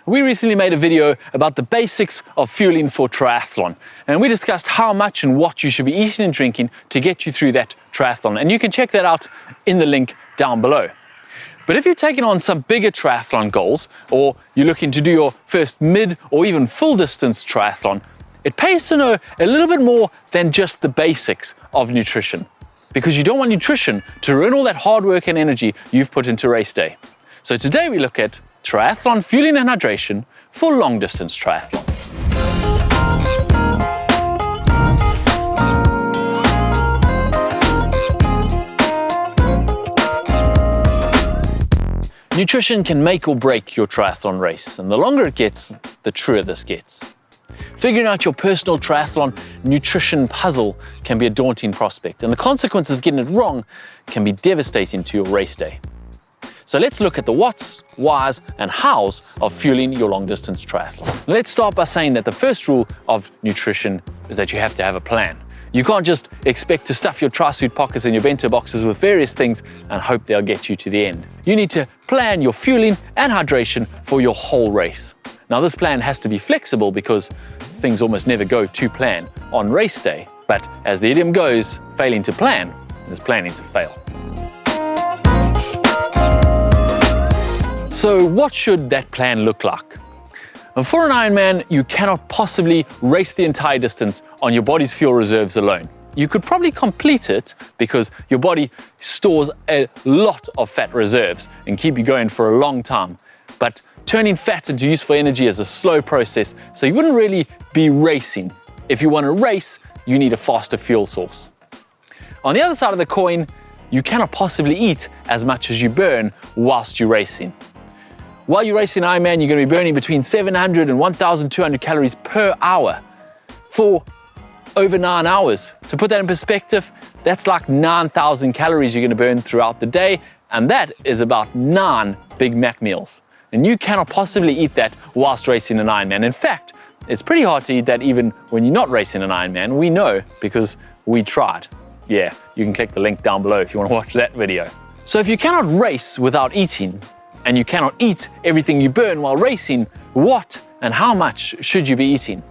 We recently made a video about the basics of fueling for triathlon, and we discussed how much and what you should be eating and drinking to get you through that triathlon, and you can check that out in the link down below. But if you're taking on some bigger triathlon goals, or you're looking to do your first mid or even full distance triathlon, it pays to know a little bit more than just the basics of nutrition, because you don't want nutrition to ruin all that hard work and energy you've put into race day. So today we look at triathlon fueling and hydration for long distance triathlon. Nutrition can make or break your triathlon race, and the longer it gets, the truer this gets. Figuring out your personal triathlon nutrition puzzle can be a daunting prospect, and the consequences of getting it wrong can be devastating to your race day. So let's look at the whats, whys, and hows of fueling your long-distance triathlon. Let's start by saying that the first rule of nutrition is that you have to have a plan. You can't just expect to stuff your tri-suit pockets and your bento boxes with various things and hope they'll get you to the end. You need to plan your fueling and hydration for your whole race. Now this plan has to be flexible because things almost never go to plan on race day. But as the idiom goes, failing to plan is planning to fail. So what should that plan look like? And for an Ironman, you cannot possibly race the entire distance on your body's fuel reserves alone. You could probably complete it because your body stores a lot of fat reserves and keep you going for a long time. But turning fat into useful energy is a slow process, so you wouldn't really be racing. If you want to race, you need a faster fuel source. On the other side of the coin, you cannot possibly eat as much as you burn whilst you're racing. While you're racing Ironman, you're going to be burning between 700 and 1,200 calories per hour for over 9 hours. To put that in perspective, that's like 9,000 calories you're going to burn throughout the day, and that is about 9 Big Mac meals. And you cannot possibly eat that whilst racing an Ironman. In fact, it's pretty hard to eat that even when you're not racing an Ironman. We know because we tried. Yeah, you can click the link down below if you want to watch that video. So if you cannot race without eating, and you cannot eat everything you burn while racing, what and how much should you be eating?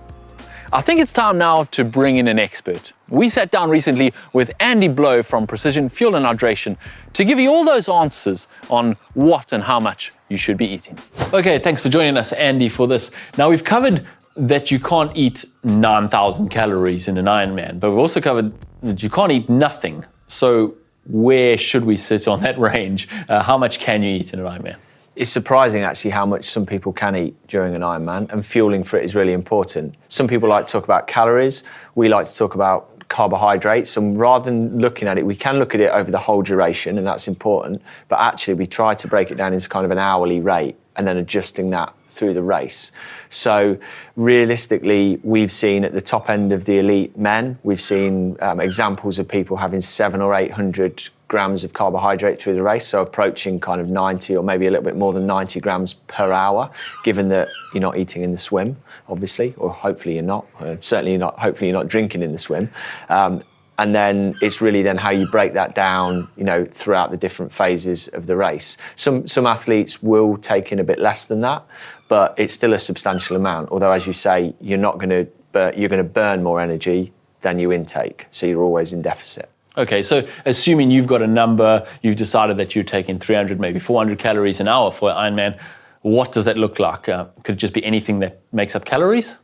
I think it's time now to bring in an expert. We sat down recently with Andy Blow from Precision Fuel and Hydration to give you all those answers on what and how much you should be eating. Okay, thanks for joining us, Andy, for this. Now, we've covered that you can't eat 9,000 calories in an Ironman, but we've also covered that you can't eat nothing. So where should we sit on that range? How much can you eat in an Ironman? It's surprising actually how much some people can eat during an Ironman, and fueling for it is really important. Some people like to talk about calories, we like to talk about carbohydrates, and rather than looking at it, we can look at it over the whole duration, and that's important, but actually we try to break it down into kind of an hourly rate and then adjusting that through the race. So realistically, we've seen at the top end of the elite men, we've seen examples of people having 700 or 800 grams of carbohydrate through the race, so approaching kind of 90 or maybe a little bit more than 90 grams per hour, given that you're not eating in the swim, obviously, or hopefully you're not, certainly not, hopefully you're not drinking in the swim. And then it's really then how you break that down, you know, throughout the different phases of the race. Some athletes will take in a bit less than that, but it's still a substantial amount. Although, as you say, you're going to burn more energy than you intake, so you're always in deficit. Okay, so assuming you've got a number, you've decided that you're taking 300, maybe 400 calories an hour for Ironman, what does that look like? Could it just be anything that makes up calories?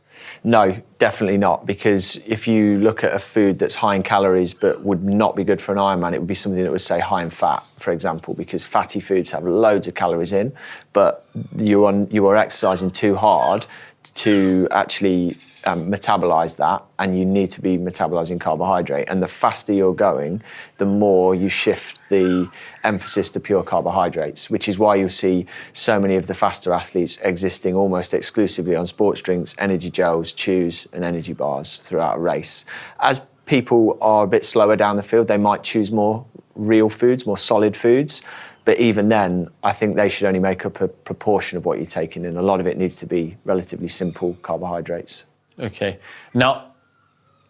No, definitely not, because if you look at a food that's high in calories but would not be good for an Ironman, it would be something that would say high in fat, for example, because fatty foods have loads of calories in, but you are exercising too hard to actually metabolize that, and you need to be metabolizing carbohydrate. And the faster you're going, the more you shift the emphasis to pure carbohydrates, which is why you'll see so many of the faster athletes existing almost exclusively on sports drinks, energy gels, chews, and energy bars throughout a race. As people are a bit slower down the field, they might choose more real foods, more solid foods. But even then, I think they should only make up a proportion of what you're taking in. A lot of it needs to be relatively simple carbohydrates. Okay. Now,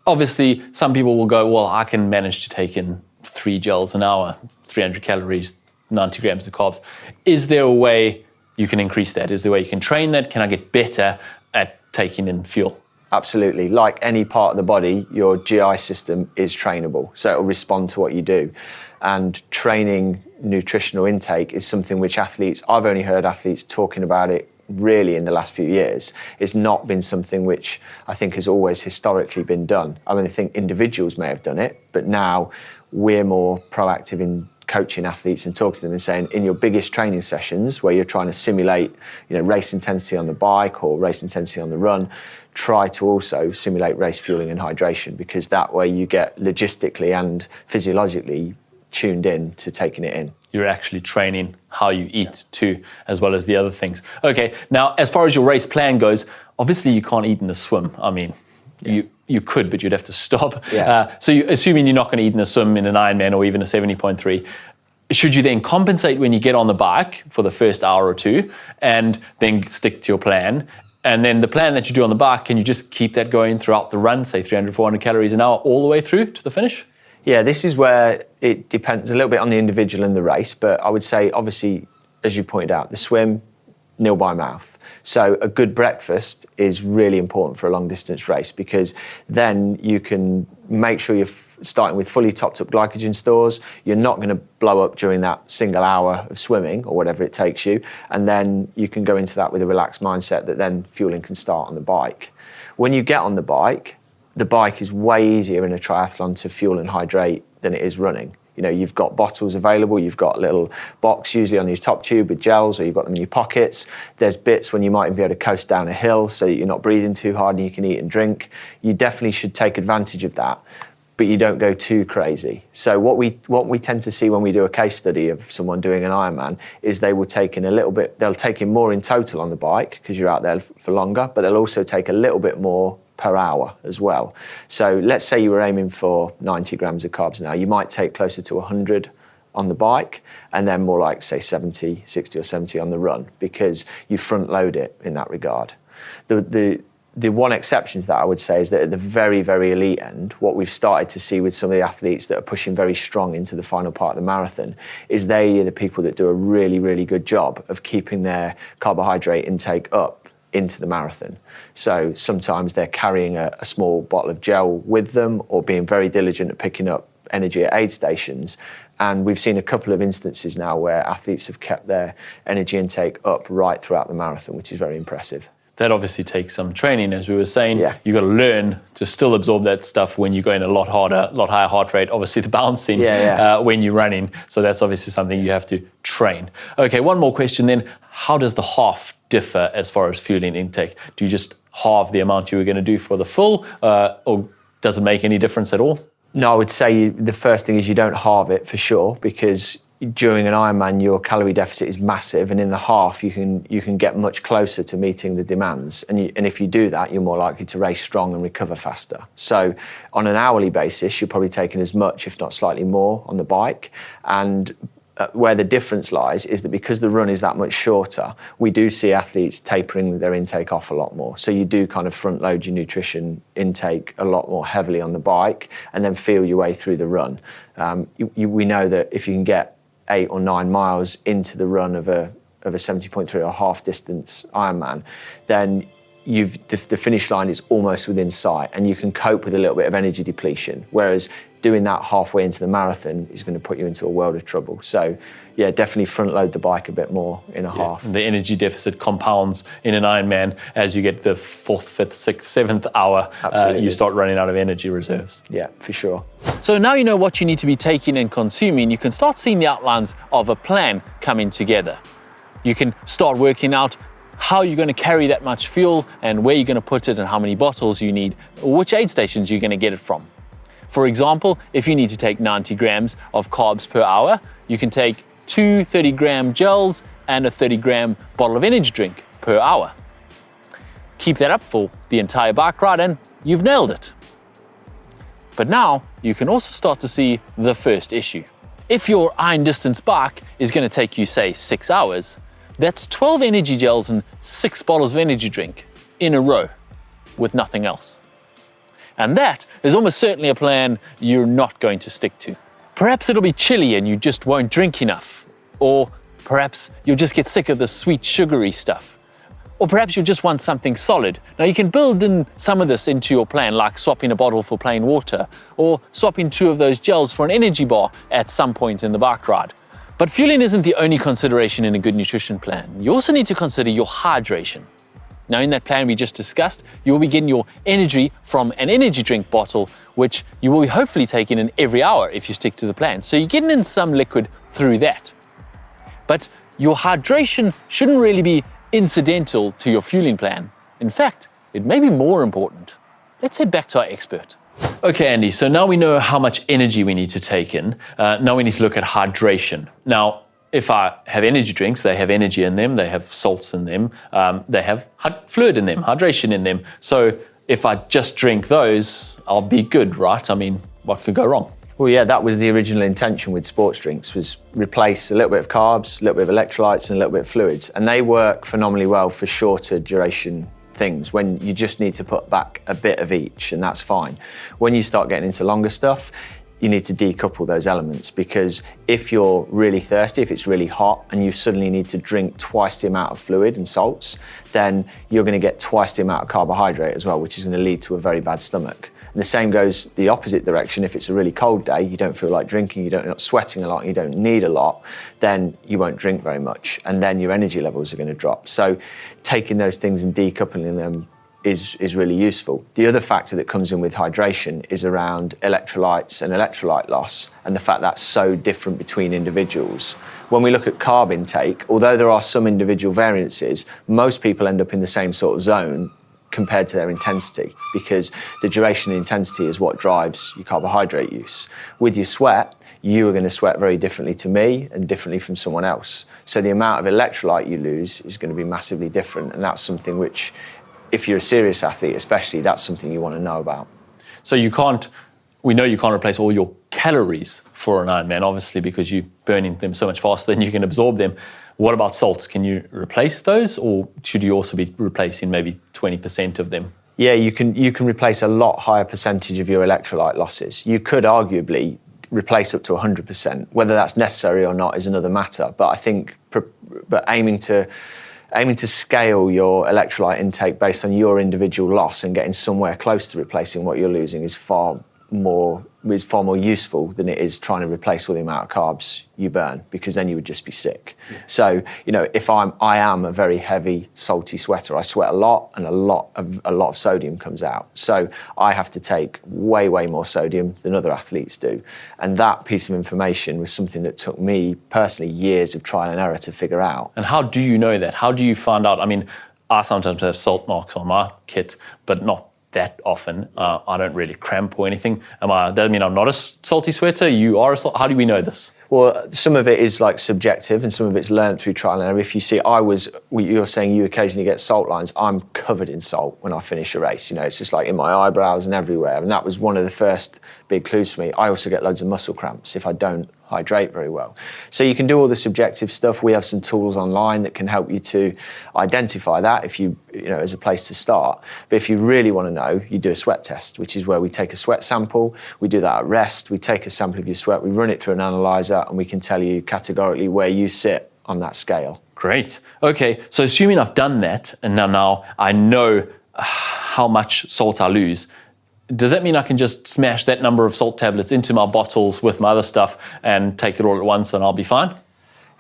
obviously, some people will go, well, I can manage to take in 3 gels an hour, 300 calories, 90 grams of carbs. Is there a way, you can increase that? Is there a way you can train that? Can I get better at taking in fuel? Absolutely. Like any part of the body, your GI system is trainable. So it'll respond to what you do. And training nutritional intake is something which I've only heard athletes talking about it really in the last few years. It's not been something which I think has always historically been done. I mean, I think individuals may have done it, but now we're more proactive in coaching athletes and talking to them and saying, in your biggest training sessions where you're trying to simulate, race intensity on the bike or race intensity on the run, try to also simulate race fueling and hydration, because that way you get logistically and physiologically tuned in to taking it in. You're actually training how you eat too, as well as the other things. Okay, now as far as your race plan goes, obviously you can't eat in a swim. I mean, you could, but you'd have to stop. Yeah. So assuming you're not going to eat in a swim in an Ironman or even a 70.3, should you then compensate when you get on the bike for the first hour or two and then stick to your plan? And then the plan that you do on the bike, can you just keep that going throughout the run, say 300, 400 calories an hour all the way through to the finish? Yeah, this is where it depends a little bit on the individual and the race, but I would say, obviously, as you pointed out, the swim, nil by mouth. So a good breakfast is really important for a long distance race, because then you can make sure you're starting with fully topped up glycogen stores. You're not going to blow up during that single hour of swimming or whatever it takes you. And then you can go into that with a relaxed mindset that then fueling can start on the bike. When you get on the bike is way easier in a triathlon to fuel and hydrate than it is running. You've got bottles available, you've got a little box usually on your top tube with gels, or you've got them in your pockets. There's bits when you might be able to coast down a hill so that you're not breathing too hard and you can eat and drink. You definitely should take advantage of that, but you don't go too crazy. So what we tend to see when we do a case study of someone doing an Ironman is they will take in a little bit, they'll take in more in total on the bike because you're out there for longer, but they'll also take a little bit more per hour as well. So let's say you were aiming for 90 grams of carbs now, you might take closer to 100 on the bike and then more like say 60 or 70 on the run, because you front load it in that regard. The one exception to that I would say is that at the very, very elite end, what we've started to see with some of the athletes that are pushing very strong into the final part of the marathon is they are the people that do a really, really good job of keeping their carbohydrate intake up into the marathon. So sometimes they're carrying a small bottle of gel with them or being very diligent at picking up energy at aid stations. And we've seen a couple of instances now where athletes have kept their energy intake up right throughout the marathon, which is very impressive. That obviously takes some training, as we were saying. Yeah. You've got to learn to still absorb that stuff when you're going a lot harder, a lot higher heart rate, obviously the bouncing when you're running. So that's obviously something you have to train. Okay, one more question then. How does the half differ as far as fueling intake? Do you just halve the amount you were going to do for the full, or does it make any difference at all? No, I would say the first thing is you don't halve it for sure, because during an Ironman your calorie deficit is massive, and in the half you can get much closer to meeting the demands, and if you do that you're more likely to race strong and recover faster. So on an hourly basis you're probably taking as much, if not slightly more, on the bike. And where the difference lies is that because the run is that much shorter, we do see athletes tapering their intake off a lot more. So you do kind of front load your nutrition intake a lot more heavily on the bike and then feel your way through the run. We know that if you can get 8 or 9 miles into the run of a 70.3 or half distance Ironman, then the finish line is almost within sight and you can cope with a little bit of energy depletion. Whereas doing that halfway into the marathon is going to put you into a world of trouble. So yeah, definitely front load the bike a bit more in a half. The energy deficit compounds in an Ironman as you get the 4th, 5th, 6th, 7th hour, you start running out of energy reserves. Yeah, for sure. So now you know what you need to be taking and consuming, you can start seeing the outlines of a plan coming together. You can start working out how you're going to carry that much fuel and where you're going to put it and how many bottles you need, or which aid stations you're going to get it from. For example, if you need to take 90 grams of carbs per hour, you can take 2 30-gram gels and a 30-gram bottle of energy drink per hour. Keep that up for the entire bike ride and you've nailed it. But now you can also start to see the first issue. If your iron distance bike is going to take you, say, 6 hours, that's 12 energy gels and 6 bottles of energy drink in a row with nothing else. And that is almost certainly a plan you're not going to stick to. Perhaps it'll be chilly and you just won't drink enough. Or Perhaps you'll just get sick of the sweet, sugary stuff. Or perhaps you just want something solid. Now you can build in some of this into your plan, like swapping a bottle for plain water, or swapping 2 of those gels for an energy bar at some point in the bike ride. But fueling isn't the only consideration in a good nutrition plan. You also need to consider your hydration. Now in that plan we just discussed, you will be getting your energy from an energy drink bottle, which you will be hopefully taking in every hour if you stick to the plan. So you're getting in some liquid through that. But your hydration shouldn't really be incidental to your fueling plan. In fact, it may be more important. Let's head back to our expert. Okay, Andy, so now we know how much energy we need to take in. Now we need to look at hydration. Now, if I have energy drinks, they have energy in them, they have salts in them, they have fluid in them, hydration in them. So if I just drink those, I'll be good, right? I mean, what could go wrong? Well, yeah, that was the original intention with sports drinks, was replace a little bit of carbs, a little bit of electrolytes and a little bit of fluids. And they work phenomenally well for shorter duration things when you just need to put back a bit of each, and that's fine. When you start getting into longer stuff, you need to decouple those elements, because if you're really thirsty, if it's really hot and you suddenly need to drink twice the amount of fluid and salts, then you're going to get twice the amount of carbohydrate as well, which is going to lead to a very bad stomach. And the same goes the opposite direction. If it's a really cold day, you don't feel like drinking, you're not sweating a lot, you don't need a lot, then you won't drink very much, and then your energy levels are going to drop. So taking those things and decoupling them is really useful. The other factor that comes in with hydration is around electrolytes and electrolyte loss, and the fact that's so different between individuals. When we look at carb intake, although there are some individual variances, most people end up in the same sort of zone compared to their intensity, because the duration and intensity is what drives your carbohydrate use. With your sweat, you are going to sweat very differently to me and differently from someone else. So the amount of electrolyte you lose is going to be massively different, and that's something which, if you're a serious athlete especially, that's something you want to know about. So we know you can't replace all your calories for an Ironman, obviously, because you're burning them so much faster than you can absorb them. What about salts? Can you replace those, or should you also be replacing maybe 20% of them? Yeah, you can replace a lot higher percentage of your electrolyte losses. You could arguably replace up to 100%. Whether that's necessary or not is another matter. But I think aiming to scale your electrolyte intake based on your individual loss and getting somewhere close to replacing what you're losing is far more useful than it is trying to replace all the amount of carbs you burn, because then you would just be sick. Yeah. So, if I am a very heavy, salty sweater, I sweat a lot, and a lot of sodium comes out. So I have to take way more sodium than other athletes do. And that piece of information was something that took me personally years of trial and error to figure out. And how do you know that? How do you find out? I mean, I sometimes have salt marks on my kit, but not that often. I don't really cramp or anything. That mean I'm not a salty sweater? You are how do we know this? Well, some of it is like subjective and some of it's learned through trial and error. If you see, you're saying you occasionally get salt lines. I'm covered in salt when I finish a race. It's just like in my eyebrows and everywhere. And that was one of the first big clues for me. I also get loads of muscle cramps if I don't hydrate very well. So you can do all the subjective stuff. We have some tools online that can help you to identify that if you as a place to start. But if you really want to know, you do a sweat test, which is where we take a sweat sample. We do that at rest. We take a sample of your sweat, we run it through an analyzer, and we can tell you categorically where you sit on that scale. Great. Okay, so assuming I've done that, and now I know how much salt I lose, does that mean I can just smash that number of salt tablets into my bottles with my other stuff and take it all at once and I'll be fine?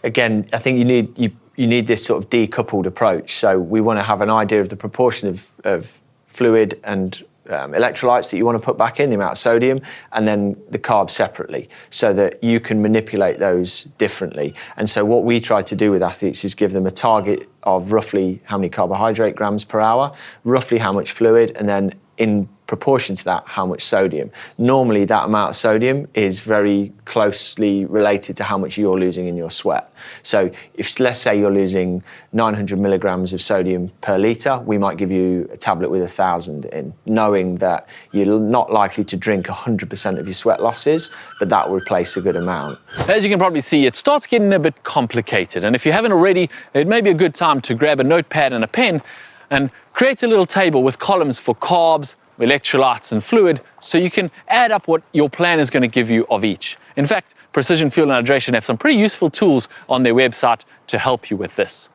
Again, I think you need this sort of decoupled approach. So we want to have an idea of the proportion of fluid and electrolytes that you want to put back in, the amount of sodium, and then the carbs separately, so that you can manipulate those differently. And so what we try to do with athletes is give them a target of roughly how many carbohydrate grams per hour, roughly how much fluid, and then in proportion to that, how much sodium. Normally, that amount of sodium is very closely related to how much you're losing in your sweat. So if, let's say you're losing 900 milligrams of sodium per litre, we might give you a tablet with 1,000 in, knowing that you're not likely to drink 100% of your sweat losses, but that will replace a good amount. As you can probably see, it starts getting a bit complicated. And if you haven't already, it may be a good time to grab a notepad and a pen and create a little table with columns for carbs, electrolytes and fluid, so you can add up what your plan is going to give you of each. In fact, Precision Fuel and Hydration have some pretty useful tools on their website to help you with this.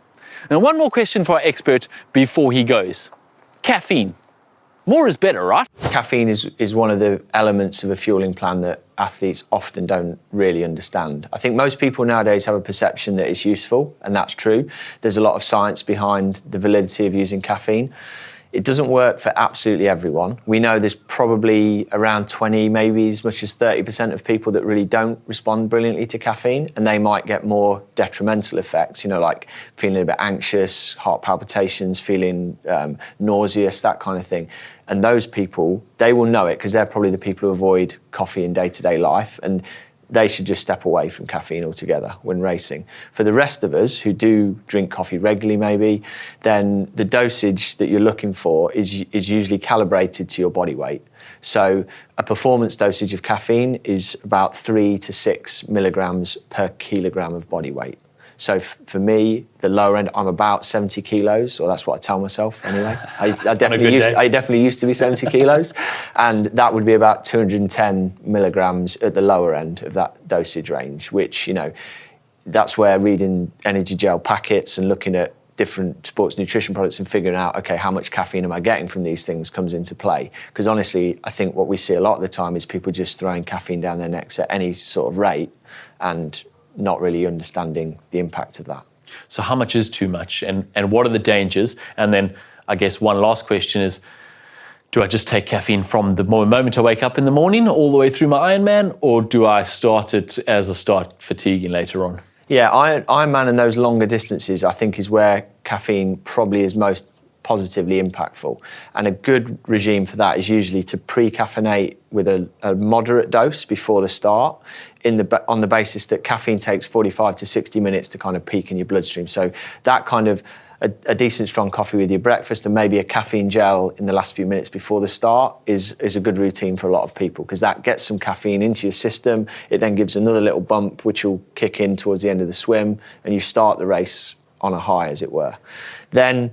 Now, one more question for our expert before he goes. Caffeine. More is better, right? Caffeine is one of the elements of a fueling plan that athletes often don't really understand. I think most people nowadays have a perception that it's useful, and that's true. There's a lot of science behind the validity of using caffeine. It doesn't work for absolutely everyone. We know there's probably around 20, maybe as much as 30% of people that really don't respond brilliantly to caffeine, and they might get more detrimental effects, like feeling a bit anxious, heart palpitations, feeling nauseous, that kind of thing. And those people, they will know it because they're probably the people who avoid coffee in day-to-day life, and they should just step away from caffeine altogether when racing. For the rest of us who do drink coffee regularly maybe, then the dosage that you're looking for is usually calibrated to your body weight. So a performance dosage of caffeine is about 3 to 6 milligrams per kilogram of body weight. So for me, the lower end, I'm about 70 kilos, or that's what I tell myself anyway. I definitely used to be 70 kilos, and that would be about 210 milligrams at the lower end of that dosage range, which, that's where reading energy gel packets and looking at different sports nutrition products and figuring out, okay, how much caffeine am I getting from these things comes into play. Because honestly, I think what we see a lot of the time is people just throwing caffeine down their necks at any sort of rate and not really understanding the impact of that. So how much is too much, and what are the dangers? And then I guess one last question is, do I just take caffeine from the moment I wake up in the morning all the way through my Ironman, or do I start it as I start fatiguing later on? Yeah, Ironman and those longer distances, I think, is where caffeine probably is most positively impactful. And a good regime for that is usually to pre-caffeinate with a moderate dose before the start, on the basis that caffeine takes 45 to 60 minutes to kind of peak in your bloodstream. So that kind of a decent strong coffee with your breakfast and maybe a caffeine gel in the last few minutes before the start is a good routine for a lot of people, because that gets some caffeine into your system. It then gives another little bump which will kick in towards the end of the swim, and you start the race on a high, as it were. Then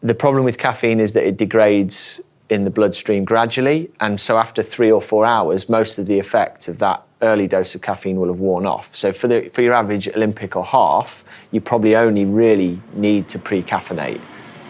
the problem with caffeine is that it degrades in the bloodstream gradually, and so after 3 or 4 hours, most of the effect of that early dose of caffeine will have worn off. So for your average Olympic or half, you probably only really need to pre-caffeinate,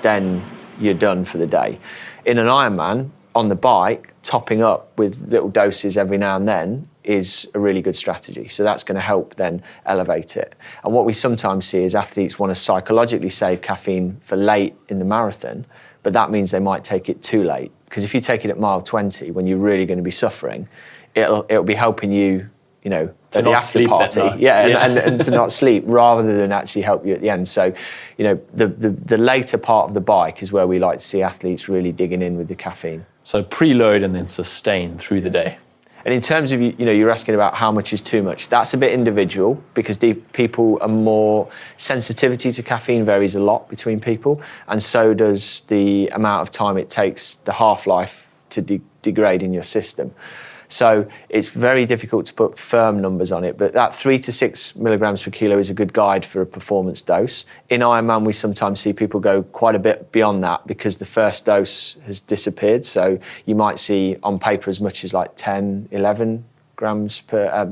then you're done for the day. In an Ironman, on the bike, topping up with little doses every now and then is a really good strategy. So that's going to help then elevate it. And what we sometimes see is athletes want to psychologically save caffeine for late in the marathon, but that means they might take it too late. Because if you take it at mile 20, when you're really going to be suffering, it'll be helping you, at the after party, and to not sleep rather than actually help you at the end. So, the later part of the bike is where we like to see athletes really digging in with the caffeine. So preload and then sustain through the day. And in terms of, you're asking about how much is too much. That's a bit individual, because people are more, sensitivity to caffeine varies a lot between people, and so does the amount of time it takes the half-life to degrade in your system. So it's very difficult to put firm numbers on it, but that 3 to 6 milligrams per kilo is a good guide for a performance dose. In Ironman, we sometimes see people go quite a bit beyond that because the first dose has disappeared. So you might see on paper as much as like 10, 11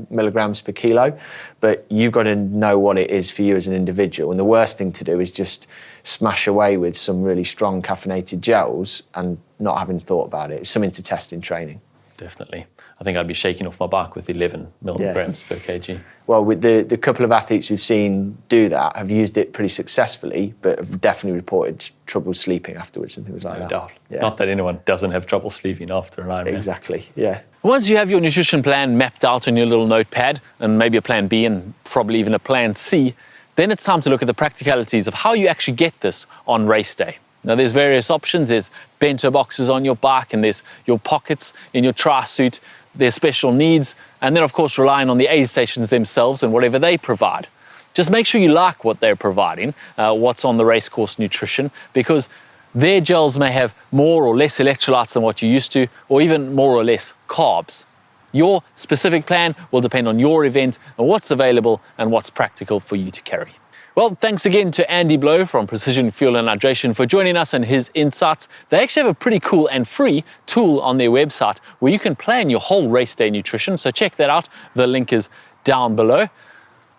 milligrams per kilo, but you've got to know what it is for you as an individual. And the worst thing to do is just smash away with some really strong caffeinated gels and not having thought about it. It's something to test in training. Definitely. I think I'd be shaking off my bike with 11 milligrams per kg. Well, with the couple of athletes we've seen do that have used it pretty successfully, but have definitely reported trouble sleeping afterwards and things like that. No doubt. Yeah. Not that anyone doesn't have trouble sleeping after an Ironman. Exactly, yeah. Once you have your nutrition plan mapped out on your little notepad, and maybe a plan B and probably even a plan C, then it's time to look at the practicalities of how you actually get this on race day. Now, there's various options. There's bento boxes on your bike, and there's your pockets in your tri-suit. There's special needs, and then, of course, relying on the aid stations themselves and whatever they provide. Just make sure you like what they're providing, what's on the racecourse nutrition, because their gels may have more or less electrolytes than what you're used to, or even more or less carbs. Your specific plan will depend on your event and what's available and what's practical for you to carry. Well, thanks again to Andy Blow from Precision Fuel and Hydration for joining us and his insights. They actually have a pretty cool and free tool on their website where you can plan your whole race day nutrition, so check that out. The link is down below.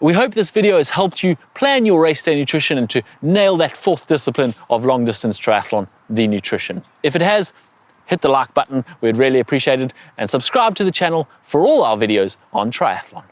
We hope this video has helped you plan your race day nutrition and to nail that fourth discipline of long distance triathlon, the nutrition. If it has, hit the like button, we'd really appreciate it, and subscribe to the channel for all our videos on triathlon.